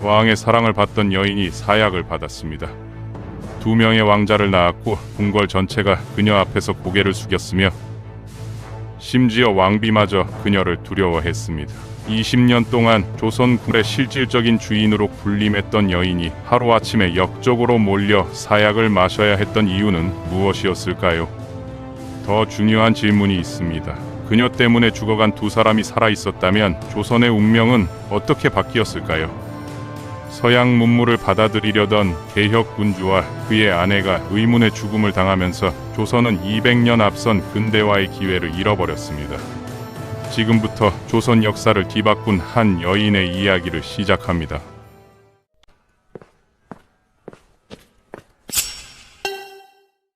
왕의 사랑을 받던 여인이 사약을 받았습니다. 2명의 왕자를 낳았고 궁궐 전체가 그녀 앞에서 고개를 숙였으며 심지어 왕비마저 그녀를 두려워했습니다. 20년 동안 조선 굴의 실질적인 주인으로 군림했던 여인이 하루아침에 역적으로 몰려 사약을 마셔야 했던 이유는 무엇이었을까요? 더 중요한 질문이 있습니다. 그녀 때문에 죽어간 2사람이 살아있었다면 조선의 운명은 어떻게 바뀌었을까요? 서양 문물을 받아들이려던 개혁군주와 그의 아내가 의문의 죽음을 당하면서 조선은 200년 앞선 근대화의 기회를 잃어버렸습니다. 지금부터 조선 역사를 뒤바꾼 한 여인의 이야기를 시작합니다.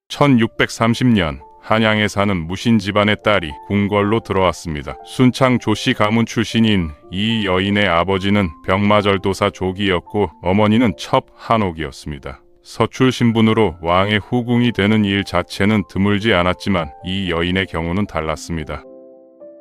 (1630년) 한양에 사는 무신 집안의 딸이 궁궐로 들어왔습니다. 순창 조씨 가문 출신인 이 여인의 아버지는 병마절도사 조기였고 어머니는 첩 한옥이었습니다. 서출 신분으로 왕의 후궁이 되는 일 자체는 드물지 않았지만 이 여인의 경우는 달랐습니다.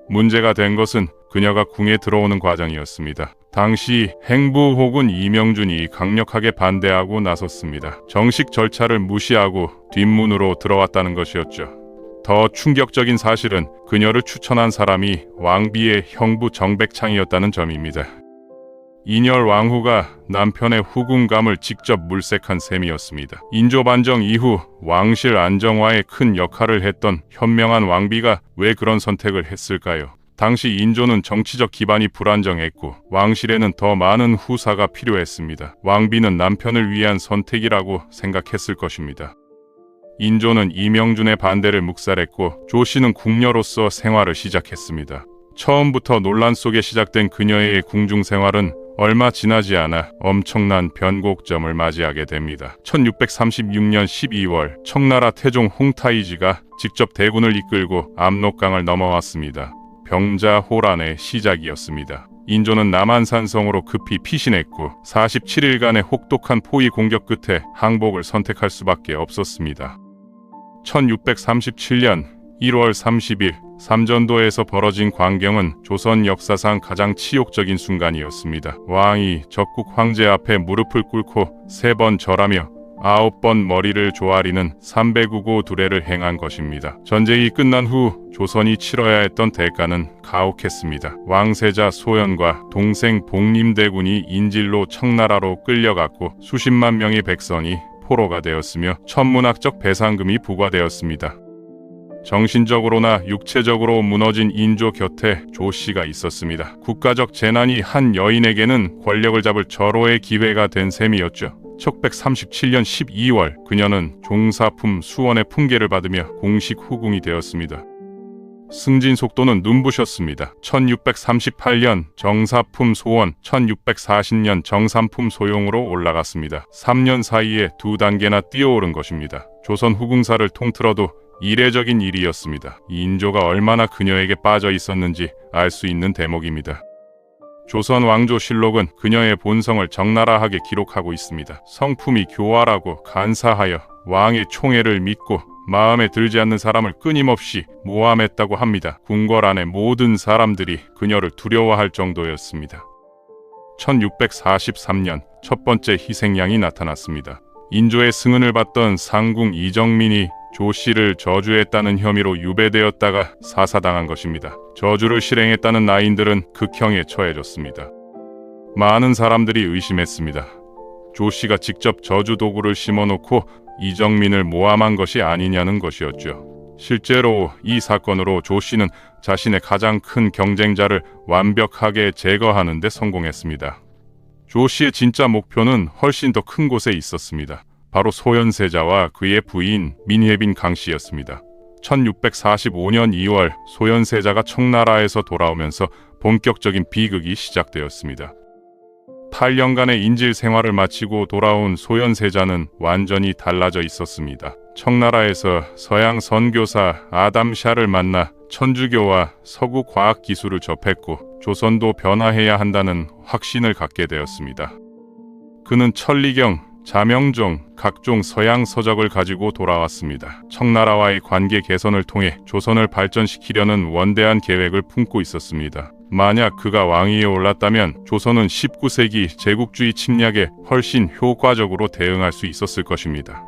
문제가 된 것은 그녀가 궁에 들어오는 과정이었습니다. 당시 행부 혹은 이명준이 강력하게 반대하고 나섰습니다. 정식 절차를 무시하고 뒷문으로 들어왔다는 것이었죠. 더 충격적인 사실은 그녀를 추천한 사람이 왕비의 형부 정백창이었다는 점입니다. 인열 왕후가 남편의 후궁감을 직접 물색한 셈이었습니다. 인조 반정 이후 왕실 안정화에 큰 역할을 했던 현명한 왕비가 왜 그런 선택을 했을까요? 당시 인조는 정치적 기반이 불안정했고 왕실에는 더 많은 후사가 필요했습니다. 왕비는 남편을 위한 선택이라고 생각했을 것입니다. 인조는 이명준의 반대를 묵살했고 조씨는 궁녀로서 생활을 시작했습니다. 처음부터 논란 속에 시작된 그녀의 궁중 생활은 얼마 지나지 않아 엄청난 변곡점을 맞이하게 됩니다. 1636년 12월 청나라 태종 홍타이지가 직접 대군을 이끌고 압록강을 넘어왔습니다. 병자호란의 시작이었습니다. 인조는 남한산성으로 급히 피신했고 47일간의 혹독한 포위 공격 끝에 항복을 선택할 수밖에 없었습니다. 1637년 1월 30일 삼전도에서 벌어진 광경은 조선 역사상 가장 치욕적인 순간이었습니다. 왕이 적국 황제 앞에 무릎을 꿇고 3번 절하며 9번 머리를 조아리는 삼배구고 두례를 행한 것입니다. 전쟁이 끝난 후 조선이 치러야 했던 대가는 가혹했습니다. 왕세자 소연과 동생 복림대군이 인질로 청나라로 끌려갔고 수십만 명의 백성이 포로가 되었으며 천문학적 배상금이 부과되었습니다. 정신적으로나 육체적으로 무너진 인조 곁에 조씨가 있었습니다. 국가적 재난이 한 여인에게는 권력을 잡을 절호의 기회가 된 셈이었죠. 1637년 12월 그녀는 종사품 수원의 품계를 받으며 공식 후궁이 되었습니다. 승진 속도는 눈부셨습니다. 1638년 정사품 소원, 1640년 정삼품 소용으로 올라갔습니다. 3년 사이에 2단계나 뛰어오른 것입니다. 조선 후궁사를 통틀어도 이례적인 일이었습니다. 인조가 얼마나 그녀에게 빠져 있었는지 알 수 있는 대목입니다. 조선 왕조실록은 그녀의 본성을 적나라하게 기록하고 있습니다. 성품이 교활하고 간사하여 왕의 총애를 믿고 마음에 들지 않는 사람을 끊임없이 모함했다고 합니다. 궁궐 안의 모든 사람들이 그녀를 두려워할 정도였습니다. 1643년 첫 번째 희생양이 나타났습니다. 인조의 승은을 받던 상궁 이정민이 조씨를 저주했다는 혐의로 유배되었다가 사사당한 것입니다. 저주를 실행했다는 나인들은 극형에 처해졌습니다. 많은 사람들이 의심했습니다. 조씨가 직접 저주 도구를 심어놓고 이정민을 모함한 것이 아니냐는 것이었죠. 실제로 이 사건으로 조씨는 자신의 가장 큰 경쟁자를 완벽하게 제거하는 데 성공했습니다. 조씨의 진짜 목표는 훨씬 더 큰 곳에 있었습니다. 바로 소현세자와 그의 부인 민혜빈 강씨였습니다. 1645년 2월 소현세자가 청나라에서 돌아오면서 본격적인 비극이 시작되었습니다. 8년간의 인질 생활을 마치고 돌아온 소현세자는 완전히 달라져 있었습니다. 청나라에서 서양 선교사 아담샤를 만나 천주교와 서구 과학 기술을 접했고 조선도 변화해야 한다는 확신을 갖게 되었습니다. 그는 천리경, 자명종, 각종 서양 서적을 가지고 돌아왔습니다. 청나라와의 관계 개선을 통해 조선을 발전시키려는 원대한 계획을 품고 있었습니다. 만약 그가 왕위에 올랐다면 조선은 19세기 제국주의 침략에 훨씬 효과적으로 대응할 수 있었을 것입니다.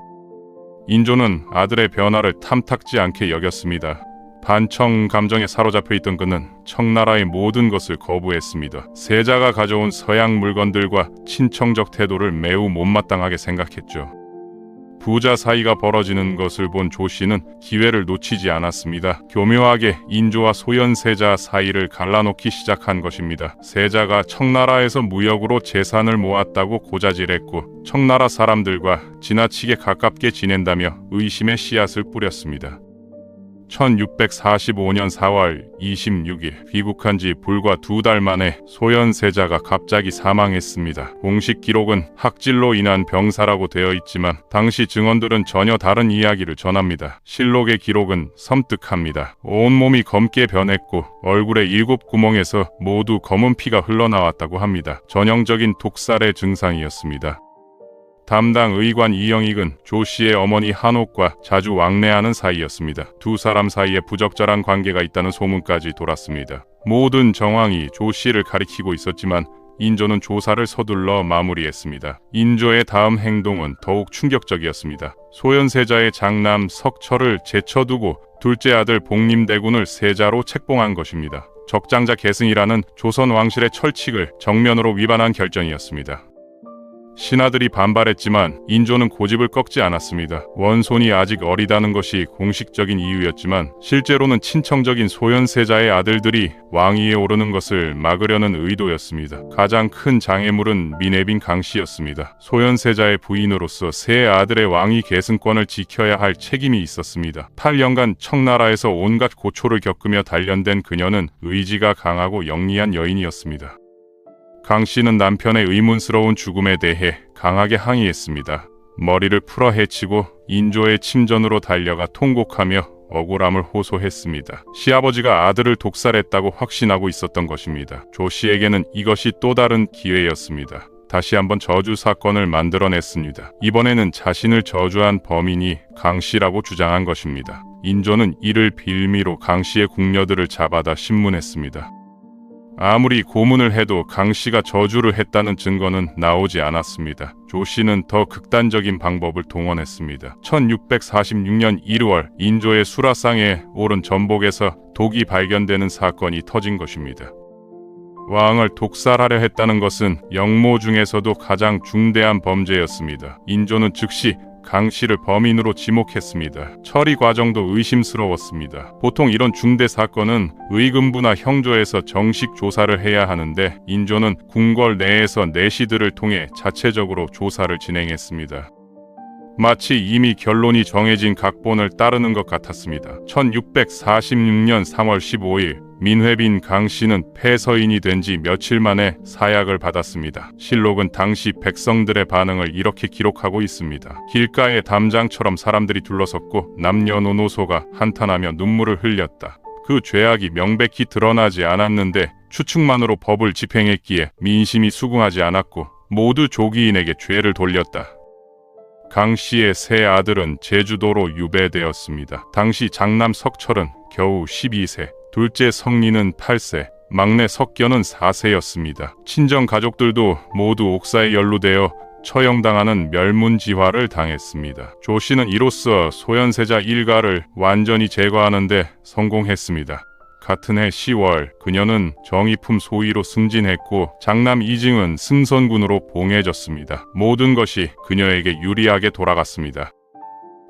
인조는 아들의 변화를 탐탁지 않게 여겼습니다. 반청 감정에 사로잡혀 있던 그는 청나라의 모든 것을 거부했습니다. 세자가 가져온 서양 물건들과 친청적 태도를 매우 못마땅하게 생각했죠. 부자 사이가 벌어지는 것을 본 조씨는 기회를 놓치지 않았습니다. 교묘하게 인조와 소현세자 사이를 갈라놓기 시작한 것입니다. 세자가 청나라에서 무역으로 재산을 모았다고 고자질했고 청나라 사람들과 지나치게 가깝게 지낸다며 의심의 씨앗을 뿌렸습니다. 1645년 4월 26일 귀국한 지 불과 2달 만에 소현세자가 갑자기 사망했습니다. 공식 기록은 학질로 인한 병사라고 되어 있지만 당시 증언들은 전혀 다른 이야기를 전합니다. 실록의 기록은 섬뜩합니다. 온몸이 검게 변했고 얼굴의 7구멍에서 모두 검은 피가 흘러나왔다고 합니다. 전형적인 독살의 증상이었습니다. 담당 의관 이영익은 조씨의 어머니 한옥과 자주 왕래하는 사이였습니다. 두 사람 사이에 부적절한 관계가 있다는 소문까지 돌았습니다. 모든 정황이 조씨를 가리키고 있었지만 인조는 조사를 서둘러 마무리했습니다. 인조의 다음 행동은 더욱 충격적이었습니다. 소현세자의 장남 석철을 제쳐두고 둘째 아들 복림대군을 세자로 책봉한 것입니다. 적장자 계승이라는 조선 왕실의 철칙을 정면으로 위반한 결정이었습니다. 신하들이 반발했지만 인조는 고집을 꺾지 않았습니다. 원손이 아직 어리다는 것이 공식적인 이유였지만 실제로는 친청적인 소현세자의 아들들이 왕위에 오르는 것을 막으려는 의도였습니다. 가장 큰 장애물은 민해빈 강씨였습니다. 소현세자의 부인으로서 세 아들의 왕위 계승권을 지켜야 할 책임이 있었습니다. 8년간 청나라에서 온갖 고초를 겪으며 단련된 그녀는 의지가 강하고 영리한 여인이었습니다. 강 씨는 남편의 의문스러운 죽음에 대해 강하게 항의했습니다. 머리를 풀어 헤치고 인조의 침전으로 달려가 통곡하며 억울함을 호소했습니다. 시아버지가 아들을 독살했다고 확신하고 있었던 것입니다. 조 씨에게는 이것이 또 다른 기회였습니다. 다시 한번 저주 사건을 만들어냈습니다. 이번에는 자신을 저주한 범인이 강 씨라고 주장한 것입니다. 인조는 이를 빌미로 강 씨의 궁녀들을 잡아다 신문했습니다. 아무리 고문을 해도 강 씨가 저주를 했다는 증거는 나오지 않았습니다. 조 씨는 더 극단적인 방법을 동원했습니다. 1646년 1월 인조의 수라상에 오른 전복에서 독이 발견되는 사건이 터진 것입니다. 왕을 독살하려 했다는 것은 영모 중에서도 가장 중대한 범죄였습니다. 인조는 즉시 강 씨를 범인으로 지목했습니다. 처리 과정도 의심스러웠습니다. 보통 이런 중대 사건은 의금부나 형조에서 정식 조사를 해야 하는데 인조는 궁궐 내에서 내시들을 통해 자체적으로 조사를 진행했습니다. 마치 이미 결론이 정해진 각본을 따르는 것 같았습니다. 1646년 3월 15일 민회빈 강 씨는 폐서인이 된 지 며칠 만에 사약을 받았습니다. 실록은 당시 백성들의 반응을 이렇게 기록하고 있습니다. 길가에 담장처럼 사람들이 둘러섰고 남녀노노소가 한탄하며 눈물을 흘렸다. 그 죄악이 명백히 드러나지 않았는데 추측만으로 법을 집행했기에 민심이 수긍하지 않았고 모두 조기인에게 죄를 돌렸다. 강 씨의 세 아들은 제주도로 유배되었습니다. 당시 장남 석철은 겨우 12세, 둘째 성리는 8세, 막내 석견은 4세였습니다. 친정 가족들도 모두 옥사에 연루되어 처형당하는 멸문지화를 당했습니다. 조 씨는 이로써 소현세자 일가를 완전히 제거하는데 성공했습니다. 같은 해 10월 그녀는 정의품 소위로 승진했고 장남 이징은 승선군으로 봉해졌습니다. 모든 것이 그녀에게 유리하게 돌아갔습니다.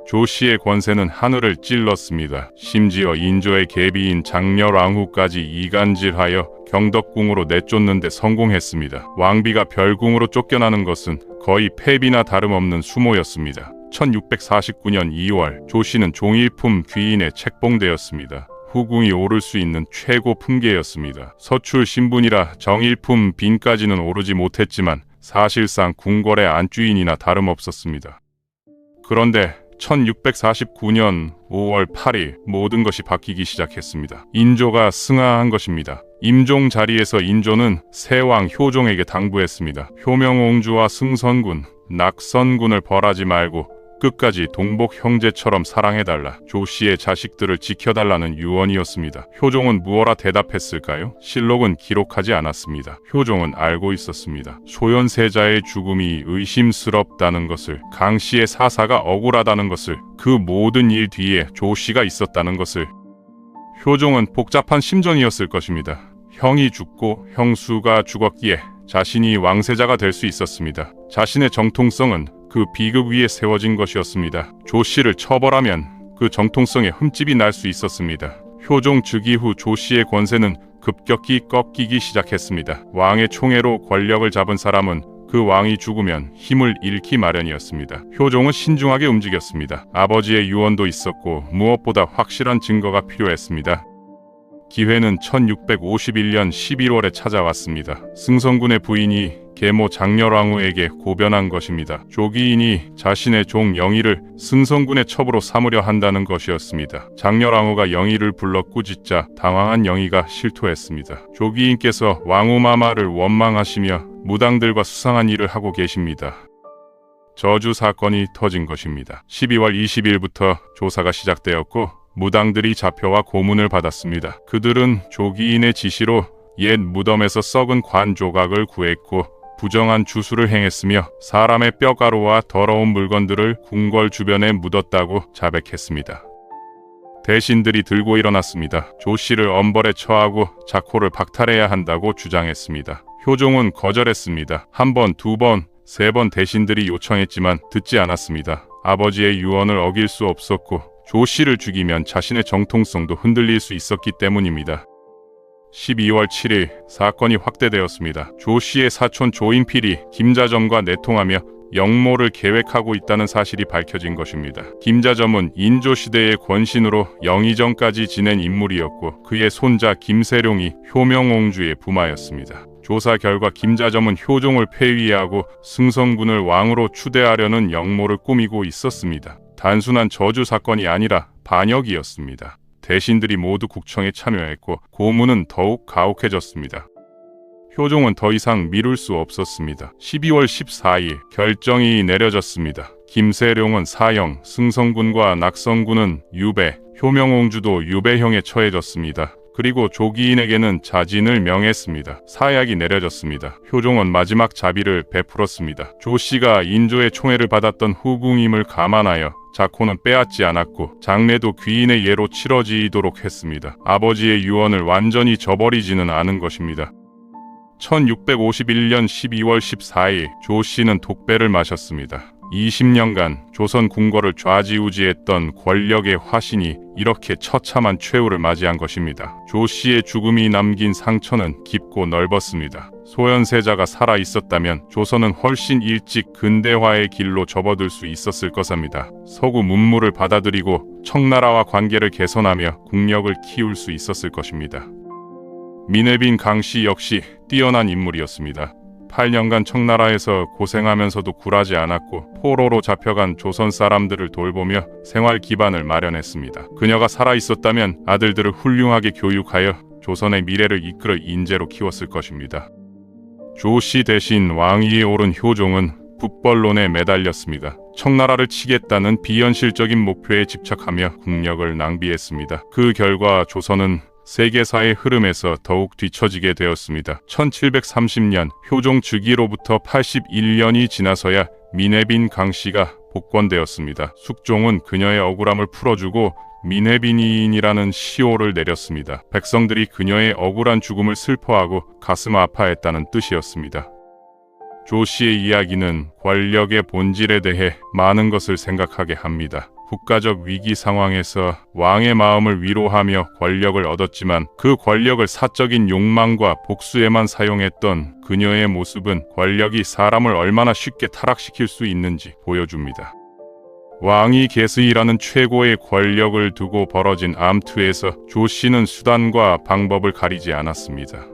조 씨의 권세는 하늘을 찔렀습니다. 심지어 인조의 계비인 장렬왕후까지 이간질하여 경덕궁으로 내쫓는 데 성공했습니다. 왕비가 별궁으로 쫓겨나는 것은 거의 패비나 다름없는 수모였습니다. 1649년 2월 조 씨는 종일품 귀인에 책봉되었습니다. 후궁이 오를 수 있는 최고 품계였습니다. 서출 신분이라 정일품 빈까지는 오르지 못했지만 사실상 궁궐의 안주인이나 다름없었습니다. 그런데 1649년 5월 8일 모든 것이 바뀌기 시작했습니다. 인조가 승하한 것입니다. 임종 자리에서 인조는 세왕 효종에게 당부했습니다. 효명옹주와 승선군, 낙선군을 벌하지 말고 끝까지 동복 형제처럼 사랑해달라, 조씨의 자식들을 지켜달라는 유언이었습니다. 효종은 무어라 대답했을까요? 실록은 기록하지 않았습니다. 효종은 알고 있었습니다. 소현세자의 죽음이 의심스럽다는 것을, 강씨의 사사가 억울하다는 것을, 그 모든 일 뒤에 조씨가 있었다는 것을. 효종은 복잡한 심정이었을 것입니다. 형이 죽고 형수가 죽었기에 자신이 왕세자가 될 수 있었습니다. 자신의 정통성은 그 비극 위에 세워진 것이었습니다. 조씨를 처벌하면 그 정통성에 흠집이 날 수 있었습니다. 효종 즉위 후 조씨의 권세는 급격히 꺾이기 시작했습니다. 왕의 총애로 권력을 잡은 사람은 그 왕이 죽으면 힘을 잃기 마련이었습니다. 효종은 신중하게 움직였습니다. 아버지의 유언도 있었고 무엇보다 확실한 증거가 필요했습니다. 기회는 1651년 11월에 찾아왔습니다. 승성군의 부인이 계모 장렬왕후에게 고변한 것입니다. 조기인이 자신의 종 영의를 승성군의 첩으로 삼으려 한다는 것이었습니다. 장렬왕후가 영의를 불러 꾸짖자 당황한 영의가 실토했습니다. 조기인께서 왕후마마를 원망하시며 무당들과 수상한 일을 하고 계십니다. 저주 사건이 터진 것입니다. 12월 20일부터 조사가 시작되었고 무당들이 잡혀와 고문을 받았습니다. 그들은 조기인의 지시로 옛 무덤에서 썩은 관 조각을 구했고 부정한 주술을 행했으며 사람의 뼈가루와 더러운 물건들을 궁궐 주변에 묻었다고 자백했습니다. 대신들이 들고 일어났습니다. 조씨를 엄벌에 처하고 자코를 박탈해야 한다고 주장했습니다. 효종은 거절했습니다. 한 번, 두 번, 세 번 대신들이 요청했지만 듣지 않았습니다. 아버지의 유언을 어길 수 없었고 조씨를 죽이면 자신의 정통성도 흔들릴 수 있었기 때문입니다. 12월 7일 사건이 확대되었습니다. 조씨의 사촌 조인필이 김자점과 내통하며 영모를 계획하고 있다는 사실이 밝혀진 것입니다. 김자점은 인조시대의 권신으로 영의정까지 지낸 인물이었고 그의 손자 김세룡이 효명옹주의 부마였습니다. 조사 결과 김자점은 효종을 폐위하고 승성군을 왕으로 추대하려는 영모를 꾸미고 있었습니다. 단순한 저주 사건이 아니라 반역이었습니다. 대신들이 모두 국청에 참여했고 고문은 더욱 가혹해졌습니다. 효종은 더 이상 미룰 수 없었습니다. 12월 14일 결정이 내려졌습니다. 김세룡은 사형, 승성군과 낙성군은 유배, 효명옹주도 유배형에 처해졌습니다. 그리고 조기인에게는 자진을 명했습니다. 사약이 내려졌습니다. 효종은 마지막 자비를 베풀었습니다. 조씨가 인조의 총애를 받았던 후궁임을 감안하여 자코는 빼앗지 않았고 장례도 귀인의 예로 치러지도록 했습니다. 아버지의 유언을 완전히 저버리지는 않은 것입니다. 1651년 12월 14일 조씨는 독배를 마셨습니다. 20년간 조선 궁궐을 좌지우지했던 권력의 화신이 이렇게 처참한 최후를 맞이한 것입니다. 조씨의 죽음이 남긴 상처는 깊고 넓었습니다. 소현세자가 살아있었다면 조선은 훨씬 일찍 근대화의 길로 접어들 수 있었을 것입니다. 서구 문물을 받아들이고 청나라와 관계를 개선하며 국력을 키울 수 있었을 것입니다. 민해빈 강씨 역시 뛰어난 인물이었습니다. 8년간 청나라에서 고생하면서도 굴하지 않았고 포로로 잡혀간 조선 사람들을 돌보며 생활 기반을 마련했습니다. 그녀가 살아있었다면 아들들을 훌륭하게 교육하여 조선의 미래를 이끌어 인재로 키웠을 것입니다. 조씨 대신 왕위에 오른 효종은 북벌론에 매달렸습니다. 청나라를 치겠다는 비현실적인 목표에 집착하며 국력을 낭비했습니다. 그 결과 조선은 세계사의 흐름에서 더욱 뒤처지게 되었습니다. 1730년 효종 즉위로부터 81년이 지나서야 민해빈 강씨가 복권되었습니다. 숙종은 그녀의 억울함을 풀어주고 민해빈이인이라는 시호를 내렸습니다. 백성들이 그녀의 억울한 죽음을 슬퍼하고 가슴 아파했다는 뜻이었습니다. 조씨의 이야기는 권력의 본질에 대해 많은 것을 생각하게 합니다. 국가적 위기 상황에서 왕의 마음을 위로하며 권력을 얻었지만 그 권력을 사적인 욕망과 복수에만 사용했던 그녀의 모습은 권력이 사람을 얼마나 쉽게 타락시킬 수 있는지 보여줍니다. 왕이 계승이라는 최고의 권력을 두고 벌어진 암투에서 조씨는 수단과 방법을 가리지 않았습니다.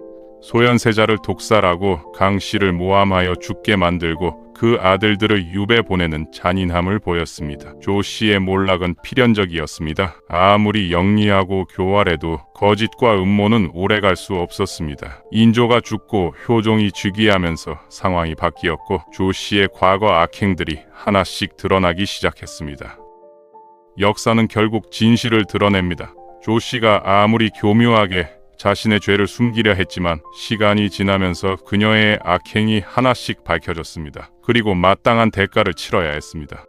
소현세자를 독살하고 강씨를 모함하여 죽게 만들고 그 아들들을 유배 보내는 잔인함을 보였습니다. 조씨의 몰락은 필연적이었습니다. 아무리 영리하고 교활해도 거짓과 음모는 오래갈 수 없었습니다. 인조가 죽고 효종이 즉위하면서 상황이 바뀌었고 조씨의 과거 악행들이 하나씩 드러나기 시작했습니다. 역사는 결국 진실을 드러냅니다. 조씨가 아무리 교묘하게 자신의 죄를 숨기려 했지만 시간이 지나면서 그녀의 악행이 하나씩 밝혀졌습니다. 그리고 마땅한 대가를 치러야 했습니다.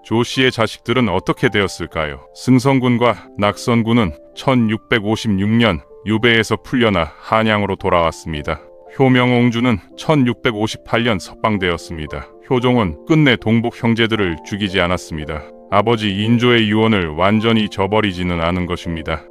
조씨의 자식들은 어떻게 되었을까요? 승성군과 낙선군은 1656년 유배에서 풀려나 한양으로 돌아왔습니다. 효명옹주는 1658년 석방되었습니다. 효종은 끝내 동복 형제들을 죽이지 않았습니다. 아버지 인조의 유언을 완전히 저버리지는 않은 것입니다.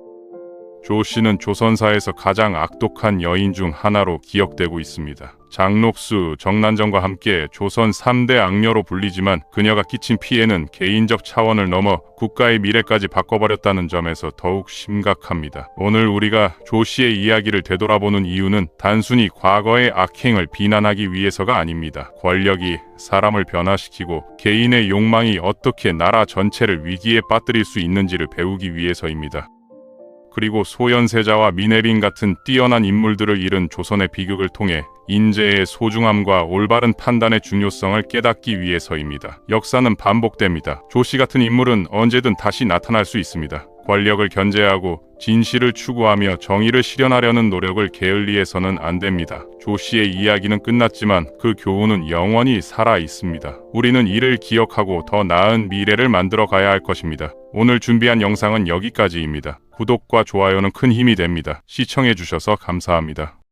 조씨는 조선사에서 가장 악독한 여인 중 하나로 기억되고 있습니다. 장록수, 정난정과 함께 조선 3대 악녀로 불리지만 그녀가 끼친 피해는 개인적 차원을 넘어 국가의 미래까지 바꿔버렸다는 점에서 더욱 심각합니다. 오늘 우리가 조씨의 이야기를 되돌아보는 이유는 단순히 과거의 악행을 비난하기 위해서가 아닙니다. 권력이 사람을 변화시키고 개인의 욕망이 어떻게 나라 전체를 위기에 빠뜨릴 수 있는지를 배우기 위해서입니다. 그리고 소현세자와 미네린 같은 뛰어난 인물들을 잃은 조선의 비극을 통해 인재의 소중함과 올바른 판단의 중요성을 깨닫기 위해서입니다. 역사는 반복됩니다. 조씨 같은 인물은 언제든 다시 나타날 수 있습니다. 권력을 견제하고 진실을 추구하며 정의를 실현하려는 노력을 게을리해서는 안 됩니다. 조씨의 이야기는 끝났지만 그 교훈은 영원히 살아 있습니다. 우리는 이를 기억하고 더 나은 미래를 만들어 가야 할 것입니다. 오늘 준비한 영상은 여기까지입니다. 구독과 좋아요는 큰 힘이 됩니다. 시청해주셔서 감사합니다.